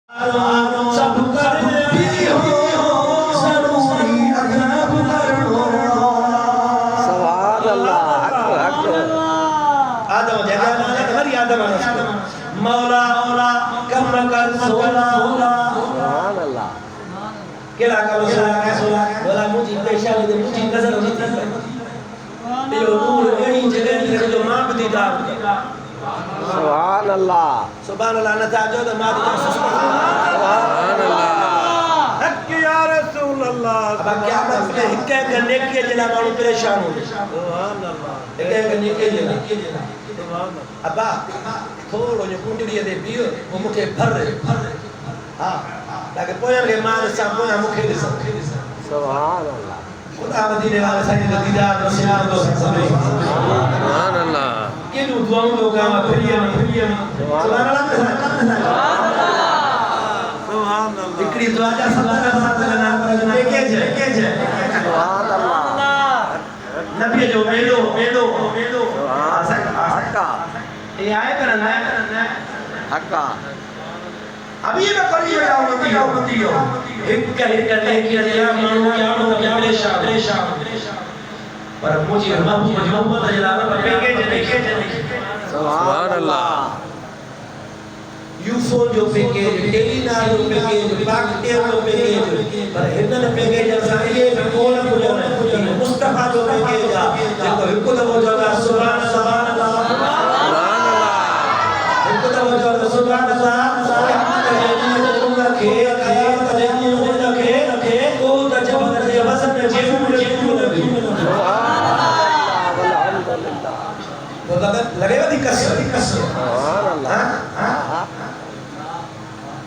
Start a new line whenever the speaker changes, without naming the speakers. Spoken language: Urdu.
سب کر بھی ہو ضروری ادب کرو
سبحان اللہ
آدم جگہ ہماری آدم مولا مولا کم کر سولا
سبحان اللہ
کلا کرو سولا بولا مجھے پیشہ دے مجھے نظر نہیں تھی یہ نور ایڑی جگہ میں جو ماں بدی دار
سبحان اللہ
سبحان اللہ نتاجو دا ماں دی
سبحان اللہ
حق یا رسول اللہ
اب قیامت میں ہکے گنے کے جلا مانو پریشان ہو
سبحان اللہ
ہکے گنے کے جلا
سبحان اللہ
ابا تھوڑو جو کنڈڑی دے بیو وہ مکھے بھر رہے ہاں لیکن پویاں کے ماں سا پویاں مکھے دے
سبحان اللہ
خدا مدینے والے سائیں دے دیدار مسلمان دو سبحان
سبحان اللہ
کینو دعاؤں دو کاما پھریا سبحان اللہ
سبحان اللہ
اکڑی دعا جا سبحان اللہ پیکے جائے
سبحان اللہ
نبی جو میلو
حقا
یہ آئے کرنا
حقا
ابھی میں قریب آؤں ہو ایک لے کیا دیا مانو کیا پریشان پر مجھے محبت جلانا پیکے جنے
سبحان اللہ
یو فون جو پیکے ٹیلی نار جو پیکے باک ٹیل جو پیکے پر ہندن پیکے جیسا یہ میں کون کو جانا مصطفیٰ جو پیکے جا جب کو ہکو دو جانا سبحان اللہ ہکو دو جانا سبحان اللہ لگے گا دی کس